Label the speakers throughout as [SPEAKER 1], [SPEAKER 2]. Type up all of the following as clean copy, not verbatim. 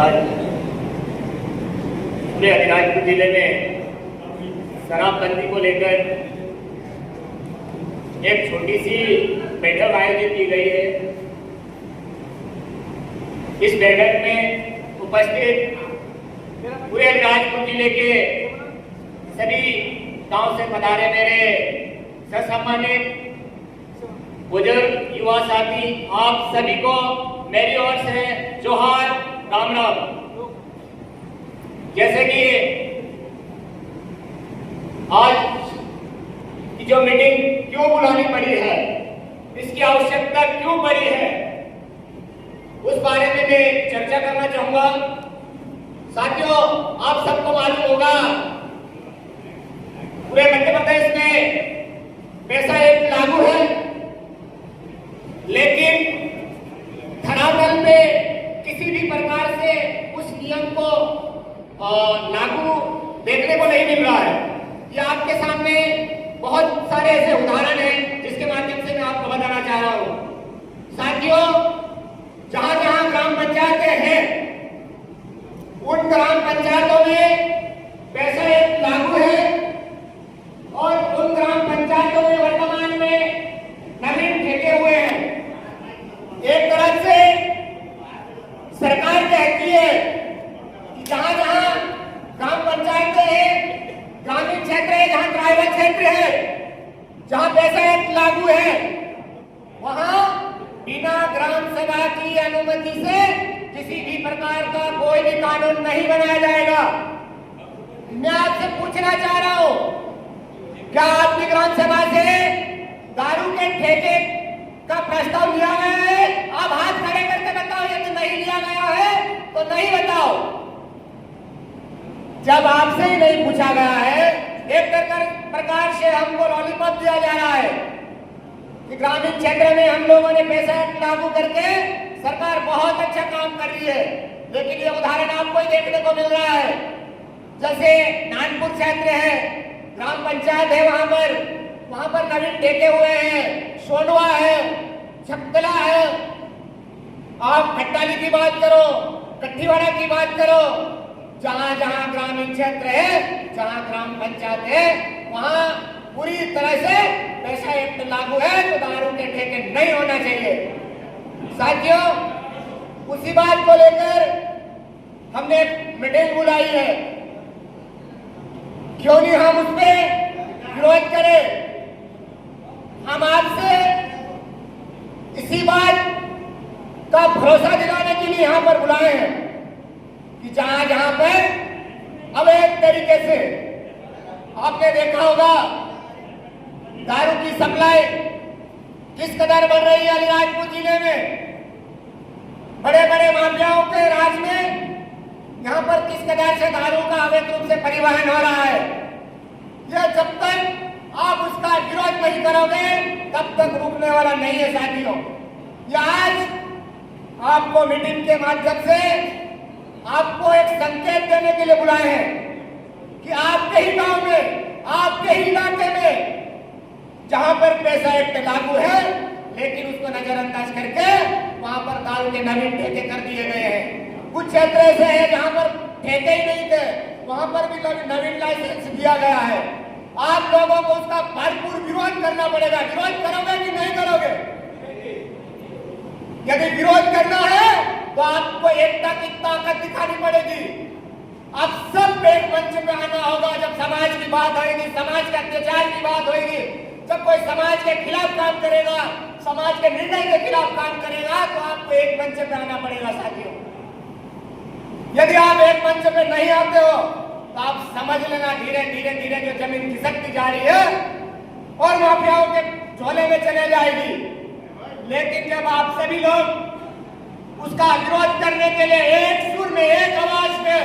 [SPEAKER 1] आज पूरे अलीराजपुर जिले में शराबबंदी को लेकर एक छोटी सी बैठक आयोजित की गई है। इस बैठक में उपस्थित पूरे अलीराजपुर जिले के सभी गांव से पधारे मेरे सम्मानित बुजुर्ग युवा साथी, आप सभी को मेरी ओर से जोहार, राम राम। जैसे कि आज की जो मीटिंग क्यों बुलानी पड़ी है, इसकी आवश्यकता क्यों पड़ी है, उस बारे में मैं चर्चा करना चाहूंगा। साथियों, आप सबको मालूम होगा पूरे मध्य प्रदेश में पैसा एक्ट लागू है, लेकिन धरातल पे किसी भी प्रकार से उस नियम को लागू देखने को नहीं मिल रहा है। ये आपके सामने बहुत सारे ऐसे उदाहरण हैं जिसके माध्यम से मैं आपको बताना चाह रहा हूं। साथियों, जहां जहां ग्राम पंचायतें हैं, उन ग्राम पंचायतों में पैसा एक्ट लागू है और उन ग्राम पंचायतों में वर्तमान में नवीन ठेके हुए हैं। एक तरफ से सरकार कहती है कि जहां जहां ग्राम पंचायतें हैं, ग्रामीण क्षेत्र है, जहां ट्राइबल क्षेत्र है, जहां पैसा एक्ट लागू है, वहां बिना ग्राम सभा की अनुमति से किसी भी प्रकार का कोई भी कानून नहीं बनाया जाएगा। मैं आपसे पूछना चाह रहा हूं, क्या आपकी ग्राम सभा से दारू के ठेके का प्रस्ताव लिया गया है? आप हाथ खड़े करके बताओ, यदि नहीं लिया गया है तो नहीं बताओ। जब आपसे ही नहीं पूछा गया है, एक प्रकार से हमको लॉलीपॉप दिया जा रहा है कि ग्रामीण क्षेत्र में हम लोगों ने पैसा लागू करके सरकार बहुत अच्छा काम कर रही है, लेकिन ये उदाहरण आपको ही देखने को मिल रहा है। जैसे नानपुर क्षेत्र है, ग्राम पंचायत है, वहां पर नवीन ठेके हुए हैं, सोनवा है, छपकला है, आप खट्टाली की बात करो, कट्ठीवाड़ा की बात करो, जहां जहां ग्रामीण क्षेत्र है, जहां ग्राम पंचायत है, वहां पूरी तरह से पैसा एक्ट लागू है, तो दारू के ठेके नहीं होना चाहिए। साथियों, उसी बात को लेकर हमने एक मीटिंग बुलाई है। क्यों नहीं हम उसमें विरोध करें? हम आपसे इसी बात का भरोसा दिलाने के लिए यहां पर बुलाए हैं कि जहां जहां पर अवैध तरीके से, आपने देखा होगा दारू की सप्लाई किस कदर बढ़ रही है अलीराजपुर जिले में, बड़े बड़े माफियाओं के राज में यहां पर किस कदर से दारू का अवैध रूप से परिवहन हो रहा है। यह जब तक आप उसका विरोध नहीं करोगे तब तक रुकने वाला नहीं है। साथियों, यह आज आपको मीटिंग के माध्यम से आपको एक संकेत देने के लिए बुलाए हैं कि आपके ही गांव में, आपके ही इलाके में जहां पर पैसा एक्ट लागू है, लेकिन उसको नजरअंदाज करके वहां पर दारू के नवीन ठेके कर दिए गए हैं। कुछ क्षेत्र ऐसे हैं जहां पर ठेके ही नहीं थे, वहां पर भी नवीन लाइसेंस दिया गया है। आप लोगों को उसका भरपूर विरोध करना पड़ेगा। विरोध करोगे कि नहीं करोगे? यदि विरोध करना है तो आपको एकता की ताकत दिखानी पड़ेगी। अब सब एक मंच में आना होगा। जब समाज की बात होगी, समाज के अत्याचार की बात होगी, जब कोई समाज के खिलाफ काम करेगा, समाज के निर्णय के खिलाफ काम करेगा, तो आपको एक मंच पे आना पड़ेगा। साथियों, यदि आप एक मंच पे नहीं आते हो तो आप समझ लेना धीरे धीरे धीरे जो जमीन खिसकती जा रही है और माफियाओं के झोले में चले जाएगी। लेकिन जब आप सभी लोग उसका विरोध करने के लिए एक सुर में, एक आवाज में,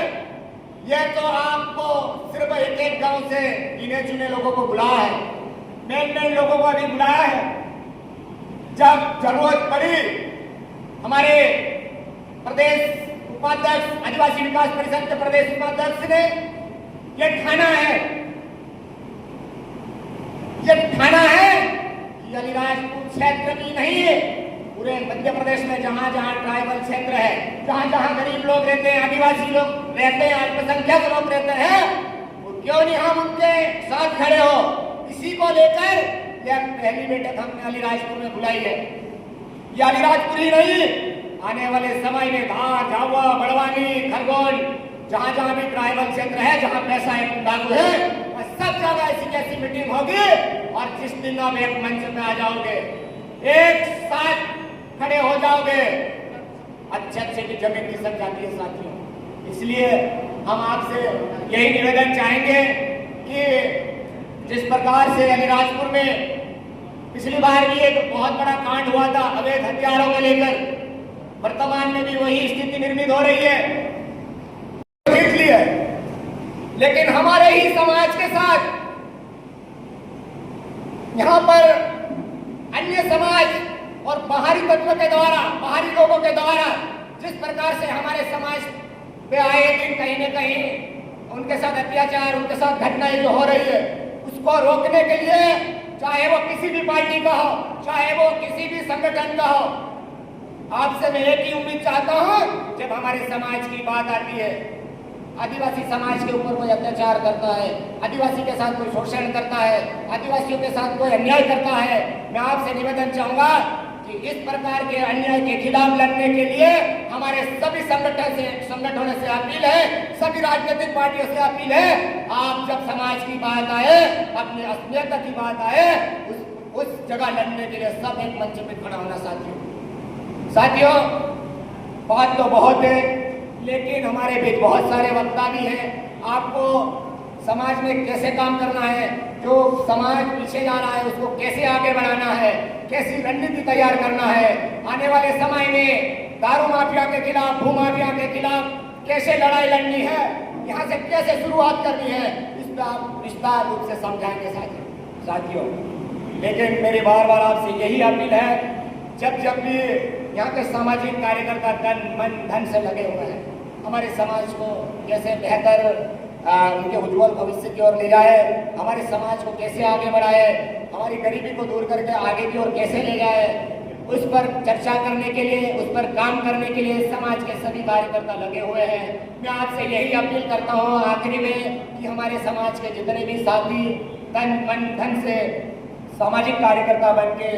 [SPEAKER 1] यह तो आपको सिर्फ एक एक गांव से गिने चुने लोगों को बुलाया है, मेन लोगों को अभी बुलाया है। जब जरूरत पड़ी, हमारे प्रदेश उपाध्यक्ष, आदिवासी विकास परिषद के प्रदेश उपाध्यक्ष ने ये ठाना है कि अलीराजपुर क्षेत्र की नहीं है, पूरे मध्य प्रदेश में जहां जहां ट्राइबल क्षेत्र है, जहां जहां गरीब लोग रहते हैं, आदिवासी लोग रहते हैं, अल्पसंख्यक लोग रहते हैं, वो क्यों नहीं हम उनके साथ खड़े हो। इसी को लेकर यह पहली बैठक हमने अलीराजपुर में बुलाई है। ये अलीराजपुर ही नहीं, आने वाले समय में धार, झाबुआ, बड़वानी, खरगोन, जहां जहां भी ट्राइबल क्षेत्र है, जहां पैसा लागू है, सब जगह ऐसी कैसी मीटिंग होगी। और जिस दिन आप एक मंच पे आ जाओगे, एक साथ खड़े हो जाओगे, अच्छे अच्छे की जमीन खिसक जाती है साथियों। इसलिए हम आपसे यही निवेदन चाहेंगे कि जिस प्रकार से अलीराजपुर में पिछली बार भी एक बहुत बड़ा कांड हुआ था अवैध हथियारों को लेकर, वर्तमान में भी वही स्थिति निर्मित हो रही है, जीत ली है। लेकिन हमारे ही समाज के साथ यहां पर अन्य समाज और बाहरी तत्व के द्वारा, बाहरी लोगों के द्वारा जिस प्रकार से हमारे समाज पे आए दिन कहीं न कहीं उनके साथ अत्याचार, उनके साथ घटनाएं जो हो रही है, उसको रोकने के लिए, चाहे वो किसी भी पार्टी का हो, चाहे वो किसी भी संगठन का हो, आपसे मैं एक ही उम्मीद चाहता हूं, जब हमारे समाज की बात आती है, आदिवासी समाज के ऊपर कोई अत्याचार करता है, आदिवासी के साथ कोई शोषण करता है, आदिवासियों के साथ कोई अन्याय करता है, मैं आपसे निवेदन चाहूंगा कि इस प्रकार के अन्याय के खिलाफ लड़ने के लिए हमारे सभी संगठनों से अपील है, सभी राजनीतिक पार्टियों से अपील है, आप जब समाज की बात आए, अपनी अस्मिता की बात आए, उस जगह लड़ने के लिए सब एक मंच पे खड़ा होना। साथियों, बात तो बहुत है, लेकिन हमारे बीच बहुत सारे वक्ता भी हैं। आपको समाज में कैसे काम करना है, जो समाज पीछे जा रहा है उसको कैसे आगे बढ़ाना है, कैसी रणनीति तैयार करना है, आने वाले समय में दारू माफिया के खिलाफ, भू माफिया के खिलाफ कैसे लड़ाई लड़नी है, यहाँ से कैसे शुरुआत करनी है, इस पर आप विस्तार रूप से समझाएंगे साथियों। लेकिन मेरी बार बार आपसे यही अपील है, जब भी यहाँ के सामाजिक कार्यकर्ता तन मन धन से लगे हुए हैं, हमारे समाज को कैसे बेहतर उनके उज्जवल भविष्य की ओर ले जाए, हमारे समाज को कैसे आगे बढ़ाए, हमारी गरीबी को दूर करके आगे की ओर कैसे ले जाए, उस पर चर्चा करने के लिए, उस पर काम करने के लिए समाज के सभी कार्यकर्ता लगे हुए हैं। मैं आपसे यही अपील करता हूँ आखिरी में कि हमारे समाज के जितने भी साथी तन मन धन से सामाजिक कार्यकर्ता बन के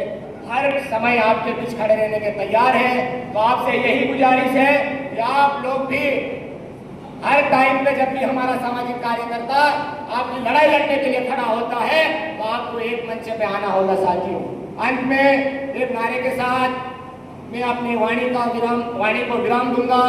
[SPEAKER 1] हर समय आपके बीच खड़े रहने के तैयार हैं, तो आपसे यही गुजारिश है कि आप लोग भी हर टाइम पे जब भी हमारा सामाजिक कार्यकर्ता आपकी लड़ाई लड़ने के लिए खड़ा होता है, तो आपको एक मंच पे आना होगा साथियों। अंत में एक नारे के साथ मैं अपनी वाणी को विराम दूंगा।